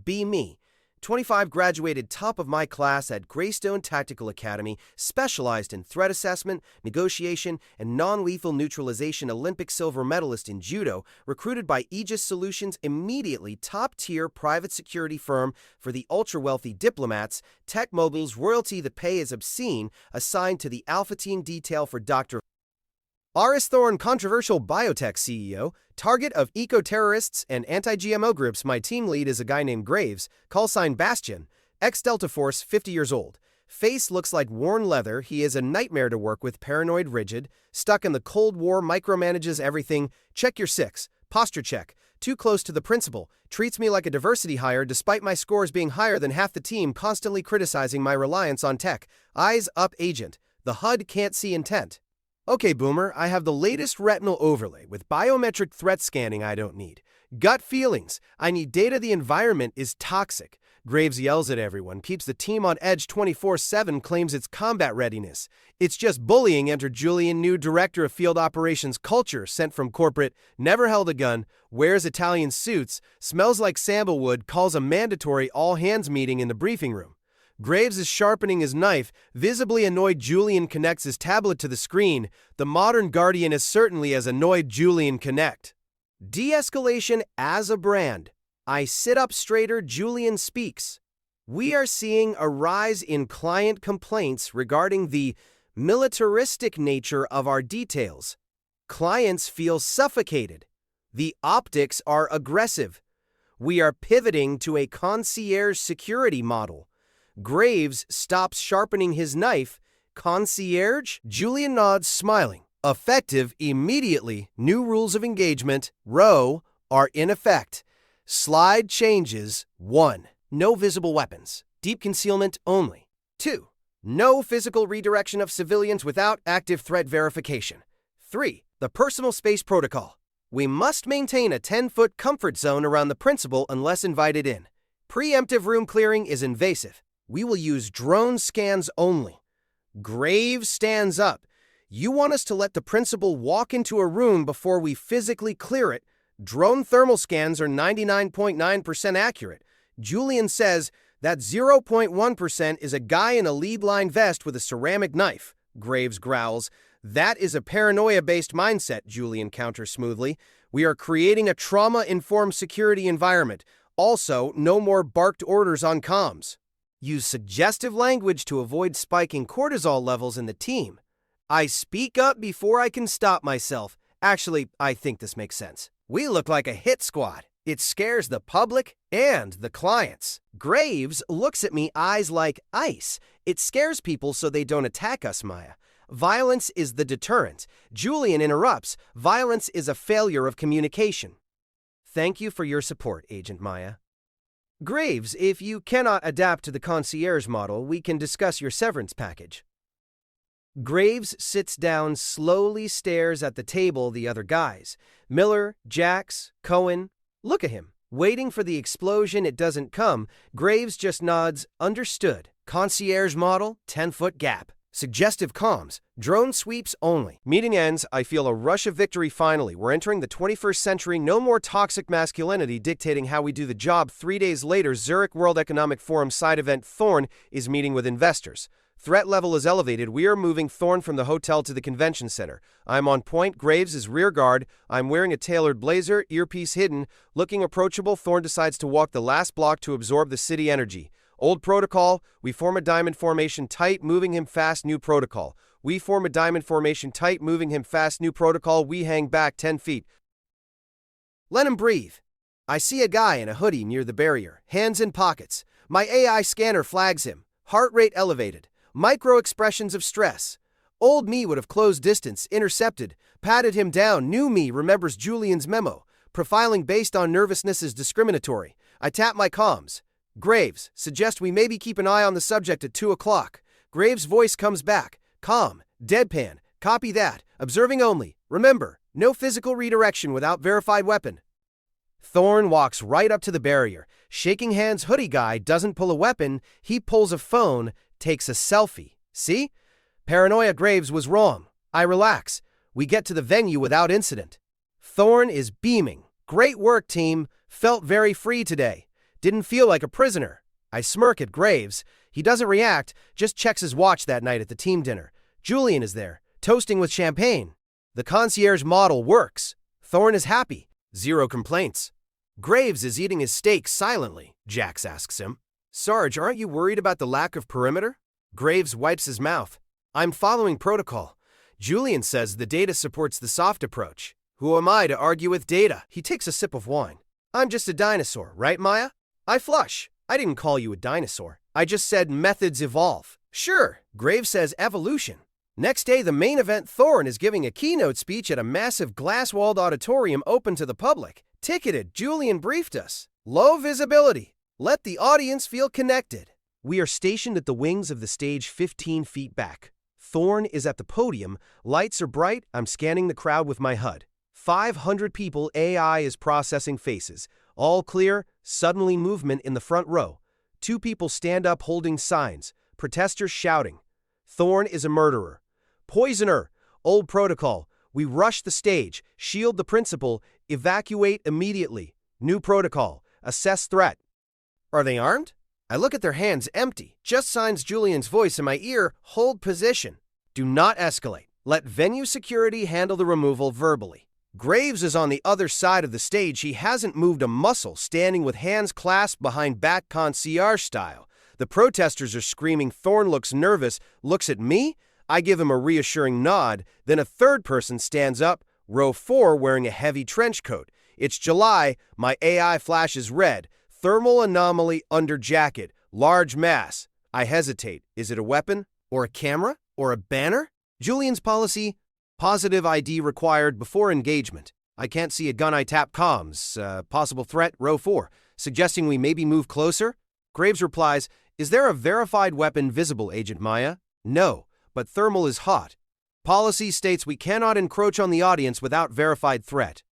Be me. 25 graduated top of my class at Greystone Tactical Academy, specialized in threat assessment, negotiation, and non-lethal neutralization, Olympic silver medalist in judo, recruited by Aegis Solutions, immediately top-tier private security firm for the ultra-wealthy diplomats, tech mobiles, royalty, the pay is obscene, assigned to the Alpha Team detail for Dr. Aris Thorne, controversial biotech CEO, target of eco-terrorists and anti-GMO groups. My team lead is a guy named Graves, call sign Bastion, ex-Delta Force, 50 years old. Face looks like worn leather. He is a nightmare to work with, paranoid, rigid, stuck in the Cold War, micromanages everything. Check your 6. Posture check. Too close to the principal. Treats me like a diversity hire despite my scores being higher than half the team, constantly criticizing my reliance on tech. Eyes up agent. The HUD can't see intent. Okay, Boomer, I have the latest retinal overlay with biometric threat scanning I don't need. Gut feelings. I need data. The environment is toxic. Graves yells at everyone, keeps the team on edge 24/7, claims it's combat readiness. It's just bullying. Enter Julian, new director of field operations culture, sent from corporate, never held a gun, wears Italian suits, smells like sandalwood, calls a mandatory all-hands meeting in the briefing room. Graves is sharpening his knife. Visibly annoyed, Julian connects his tablet to the screen. The modern Guardian is certainly as annoyed. Julian connect. De-escalation as a brand. I sit up straighter. Julian speaks. We are seeing a rise in client complaints regarding the militaristic nature of our details. Clients feel suffocated. The optics are aggressive. We are pivoting to a concierge security model. Graves stops sharpening his knife. Concierge? Julian nods, smiling. Effective immediately. New rules of engagement, row, are in effect. Slide changes. 1. No visible weapons. Deep concealment only. 2. No physical redirection of civilians without active threat verification. 3. The personal space protocol. We must maintain a 10-foot comfort zone around the principal unless invited in. Preemptive room clearing is invasive. We will use drone scans only. Graves stands up. You want us to let the principal walk into a room before we physically clear it? Drone thermal scans are 99.9% accurate. Julian says that 0.1% is a guy in a lead-line vest with a ceramic knife. Graves growls. That is a paranoia-based mindset, Julian counters smoothly. We are creating a trauma-informed security environment. Also, no more barked orders on comms. Use suggestive language to avoid spiking cortisol levels in the team. I speak up before I can stop myself. Actually, I think this makes sense. We look like a hit squad. It scares the public and the clients. Graves looks at me, eyes like ice. It scares people so they don't attack us, Maya. Violence is the deterrent. Julian interrupts. Violence is a failure of communication. Thank you for your support, Agent Maya. Graves, if you cannot adapt to the concierge model, we can discuss your severance package. Graves sits down, slowly stares at the table, the other guys. Miller, Jax, Cohen. Look at him. Waiting for the explosion, it doesn't come. Graves just nods, understood. Concierge model, 10-foot gap. Suggestive comms, drone sweeps only. Meeting ends, I feel a rush of victory finally. We're entering the 21st century, no more toxic masculinity dictating how we do the job. 3 days later, Zurich World Economic Forum side event. Thorne is meeting with investors. Threat level is elevated. We are moving Thorne from the hotel to the convention center. I'm on point. Graves is rear guard. I'm wearing a tailored blazer, earpiece hidden. Looking approachable, Thorne decides to walk the last block to absorb the city energy. Old protocol, we form a diamond formation tight, moving him fast. New protocol. We form a diamond formation tight, moving him fast. New protocol, we hang back 10 feet. Let him breathe. I see a guy in a hoodie near the barrier, hands in pockets. My AI scanner flags him. Heart rate elevated. Micro expressions of stress. Old me would have closed distance, intercepted, patted him down. New me remembers Julian's memo. Profiling based on nervousness is discriminatory. I tap my comms. Graves, suggest we maybe keep an eye on the subject at 2 o'clock. Graves' voice comes back. Calm. Deadpan. Copy that. Observing only. Remember, no physical redirection without verified weapon. Thorne walks right up to the barrier. Shaking hands, hoodie guy doesn't pull a weapon. He pulls a phone, takes a selfie. See? Paranoia. Graves was wrong. I relax. We get to the venue without incident. Thorne is beaming. Great work, team. Felt very free today. Didn't feel like a prisoner. I smirk at Graves. He doesn't react, just checks his watch that night at the team dinner. Julian is there, toasting with champagne. The concierge model works. Thorne is happy. Zero complaints. Graves is eating his steak silently, Jax asks him. Sarge, aren't you worried about the lack of perimeter? Graves wipes his mouth. I'm following protocol. Julian says the data supports the soft approach. Who am I to argue with data? He takes a sip of wine. I'm just a dinosaur, right, Maya? I flush. I didn't call you a dinosaur. I just said methods evolve. Sure, Graves says evolution. Next day, the main event, Thorne is giving a keynote speech at a massive glass-walled auditorium open to the public. Ticketed, Julian briefed us. Low visibility. Let the audience feel connected. We are stationed at the wings of the stage 15 feet back. Thorne is at the podium. Lights are bright. I'm scanning the crowd with my HUD. 500 people. AI is processing faces. All clear. Suddenly movement in the front row. 2 people stand up holding signs. Protesters shouting. Thorne is a murderer. Poisoner. Old protocol. We rush the stage. Shield the principal. Evacuate immediately. New protocol. Assess threat. Are they armed? I look at their hands empty. Just signs Julian's voice in my ear. Hold position. Do not escalate. Let venue security handle the removal verbally. Graves is on the other side of the stage. He hasn't moved a muscle, standing with hands clasped behind back concierge style. The protesters are screaming. Thorne looks nervous, looks at me. I give him a reassuring nod. Then a third person stands up, row 4, wearing a heavy trench coat. It's July. My AI flashes red. Thermal anomaly under jacket. Large mass. I hesitate. Is it a weapon? Or a camera? Or a banner? Julian's policy? Positive ID required before engagement. I can't see a gun. I tap comms. Possible threat, row 4. Suggesting we maybe move closer? Graves replies, is there a verified weapon visible, Agent Maya? No, but thermal is hot. Policy states we cannot encroach on the audience without verified threat.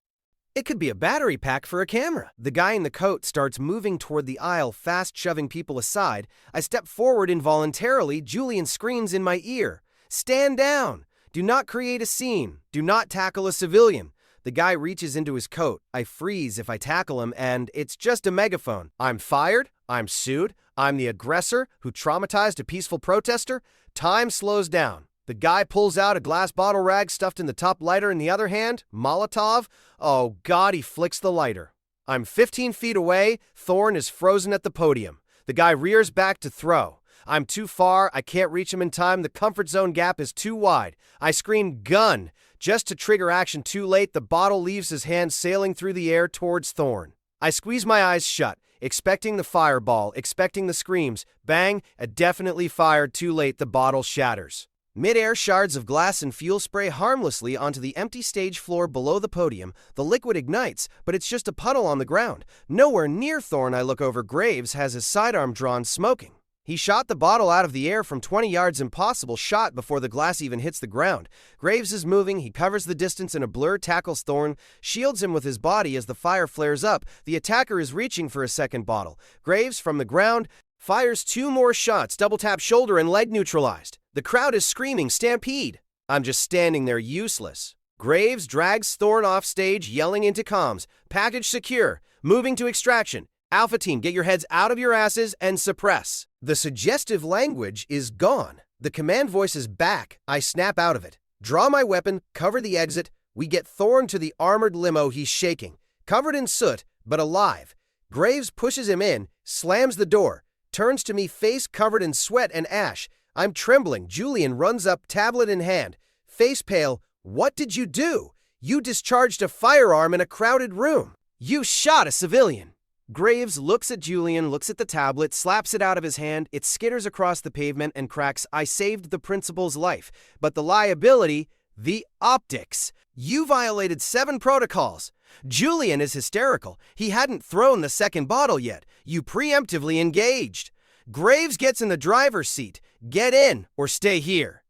It could be a battery pack for a camera. The guy in the coat starts moving toward the aisle, fast shoving people aside. I step forward involuntarily. Julian screams in my ear. Stand down. Do not create a scene. Do not tackle a civilian. The guy reaches into his coat. I freeze if I tackle him, and it's just a megaphone. I'm fired. I'm sued. I'm the aggressor who traumatized a peaceful protester. Time slows down. The guy pulls out a glass bottle rag stuffed in the top lighter in the other hand. Molotov. Oh, God, he flicks the lighter. I'm 15 feet away. Thorne is frozen at the podium. The guy rears back to throw. I'm too far. I can't reach him in time. The comfort zone gap is too wide. I scream, gun. Just to trigger action too late, the bottle leaves his hand sailing through the air towards Thorne. I squeeze my eyes shut, expecting the fireball, expecting the screams. Bang, a definitely fired too late. The bottle shatters. Mid-air shards of glass and fuel spray harmlessly onto the empty stage floor below the podium. The liquid ignites, but it's just a puddle on the ground. Nowhere near Thorne. I look over. Graves has his sidearm drawn, smoking. He shot the bottle out of the air from 20 yards. Impossible shot before the glass even hits the ground. Graves is moving. He covers the distance in a blur, tackles Thorne, shields him with his body as the fire flares up. The attacker is reaching for a second bottle. Graves, from the ground, fires 2 more shots, double tap shoulder and leg neutralized. The crowd is screaming, stampede. I'm just standing there, useless. Graves drags Thorne off stage, yelling into comms. Package secure. Moving to extraction. Alpha team, get your heads out of your asses and suppress. The suggestive language is gone. The command voice is back. I snap out of it. Draw my weapon, cover the exit. We get Thorne to the armored limo. He's shaking. Covered in soot, but alive. Graves pushes him in, slams the door, turns to me, face covered in sweat and ash. I'm trembling. Julian runs up, tablet in hand. Face pale. What did you do? You discharged a firearm in a crowded room. You shot a civilian. Graves looks at Julian, looks at the tablet, slaps it out of his hand. It skitters across the pavement and cracks. I saved the principal's life. But the liability, the optics. You violated 7 protocols. Julian is hysterical. He hadn't thrown the second bottle yet. You preemptively engaged. Graves gets in the driver's seat. Get in or stay here.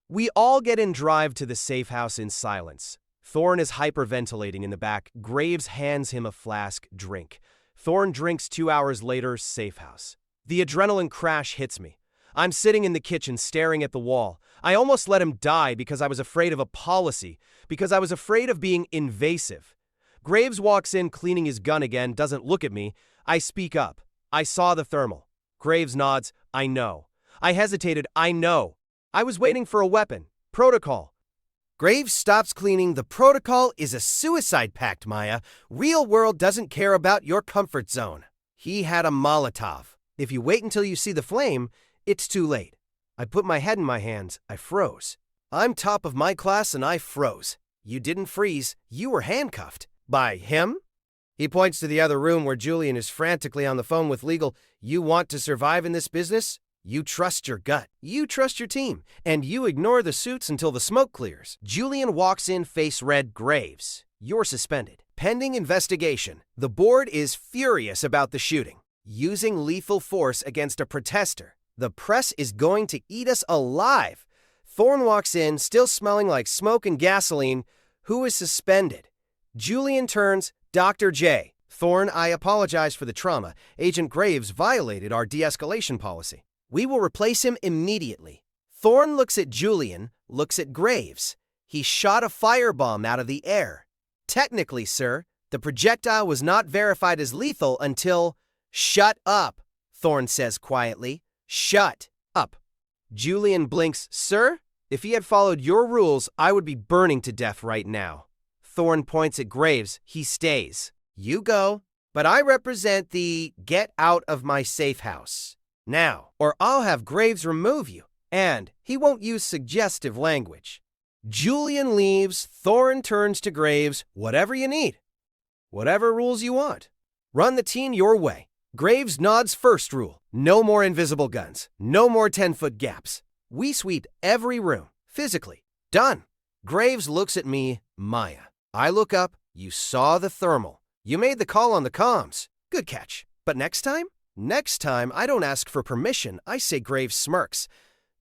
We all get in, drive to the safe house in silence. Thorne is hyperventilating in the back. Graves hands him a flask, drink. Thorne drinks. 2 hours later, safe house. The adrenaline crash hits me. I'm sitting in the kitchen staring at the wall. I almost let him die because I was afraid of a policy, because I was afraid of being invasive. Graves walks in, cleaning his gun again, doesn't look at me. I speak up. I saw the thermal. Graves nods. I know. I hesitated. I know. I was waiting for a weapon. Protocol. Graves stops cleaning. The protocol is a suicide pact, Maya. Real world doesn't care about your comfort zone. He had a Molotov. If you wait until you see the flame, it's too late. I put my head in my hands. I froze. I'm top of my class and I froze. You didn't freeze. You were handcuffed. By him? He points to the other room where Julian is frantically on the phone with legal. You want to survive in this business? You trust your gut. You trust your team. And you ignore the suits until the smoke clears. Julian walks in, face red. Graves, you're suspended. Pending investigation. The board is furious about the shooting. Using lethal force against a protester. The press is going to eat us alive. Thorne walks in, still smelling like smoke and gasoline. Who is suspended? Julian turns. Dr. J. Thorne, I apologize for the trauma. Agent Graves violated our de-escalation policy. We will replace him immediately. Thorne looks at Julian, looks at Graves. He shot a firebomb out of the air. Technically, sir, the projectile was not verified as lethal until... Shut up, Thorne says quietly. Shut up. Julian blinks. Sir, if he had followed your rules, I would be burning to death right now. Thorne points at Graves. He stays. You go, but I represent the get out of my safe house. Now, or I'll have Graves remove you. And he won't use suggestive language. Julian leaves. Thorne turns to Graves. Whatever you need. Whatever rules you want. Run the team your way. Graves nods. First rule. No more invisible guns. No more 10-foot gaps. We sweep every room. Physically. Done. Graves looks at me. Maya. I look up. You saw the thermal. You made the call on the comms. Good catch. But next time? Next time, I don't ask for permission. I say. Graves smirks.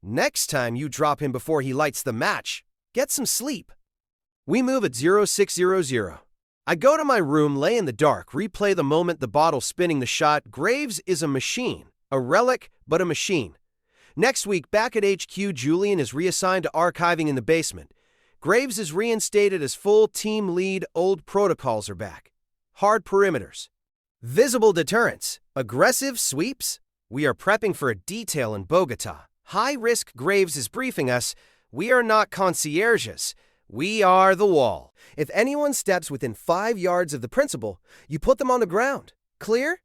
Next time, you drop him before he lights the match. Get some sleep. We move at 0600. I go to my room, lay in the dark, replay the moment, the bottle spinning the shot. Graves is a machine. A relic, but a machine. Next week, back at HQ, Julian is reassigned to archiving in the basement. Graves is reinstated as full team lead. Old protocols are back. Hard perimeters. Visible deterrence. Aggressive sweeps. We are prepping for a detail in Bogota. High risk. Graves is briefing us. We are not concierges. We are the wall. If anyone steps within 5 yards of the principal, you put them on the ground. Clear?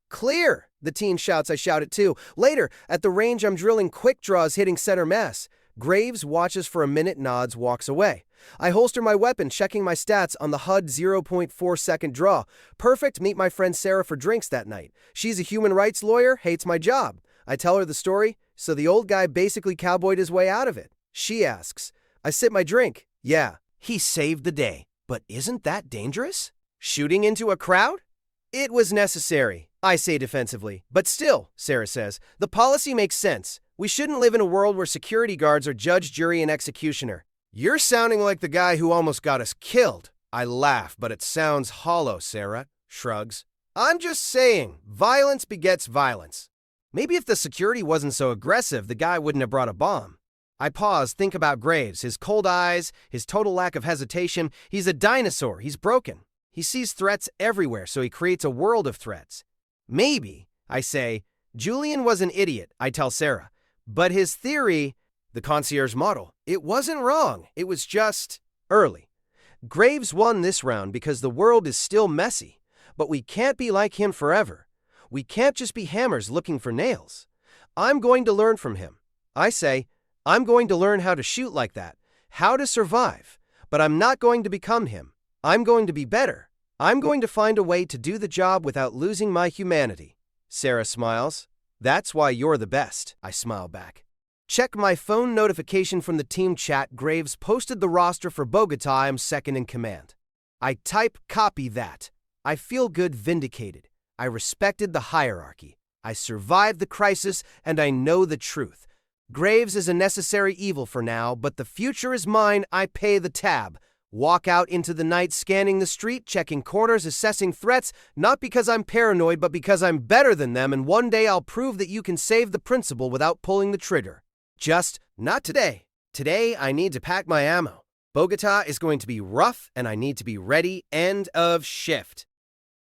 Clear, the team shouts. I shout it too. Later, at the range, I'm drilling quick draws hitting center mass. Graves watches for a minute, nods, walks away. I holster my weapon, checking my stats on the HUD 0.4 second draw. Perfect, meet my friend Sarah for drinks that night. She's a human rights lawyer, hates my job. I tell her the story, so the old guy basically cowboyed his way out of it. She asks. I sip my drink. Yeah, he saved the day. But isn't that dangerous? Shooting into a crowd? It was necessary, I say defensively. But still, Sarah says, the policy makes sense. We shouldn't live in a world where security guards are judge, jury, and executioner. You're sounding like the guy who almost got us killed. I laugh, but it sounds hollow, Sarah shrugs. I'm just saying, violence begets violence. Maybe if the security wasn't so aggressive, the guy wouldn't have brought a bomb. I pause, think about Graves, his cold eyes, his total lack of hesitation. He's a dinosaur, he's broken. He sees threats everywhere, so he creates a world of threats. Maybe, I say, Julian was an idiot, I tell Sarah. But his theory, the concierge model, it wasn't wrong. It was just early. Graves won this round because the world is still messy. But we can't be like him forever. We can't just be hammers looking for nails. I'm going to learn from him. I say, I'm going to learn how to shoot like that, how to survive. But I'm not going to become him. I'm going to be better. I'm going to find a way to do the job without losing my humanity. Sarah smiles. That's why you're the best, I smile back. Check my phone notification from the team chat. Graves posted the roster for Bogota. I'm second in command. I type copy that. I feel good, vindicated. I respected the hierarchy. I survived the crisis, and I know the truth. Graves is a necessary evil for now, but the future is mine. I pay the tab. Walk out into the night, scanning the street, checking corners, assessing threats, not because I'm paranoid, but because I'm better than them, and one day I'll prove that you can save the principal without pulling the trigger. Just not today. Today, I need to pack my ammo. Bogota is going to be rough, and I need to be ready. End of shift.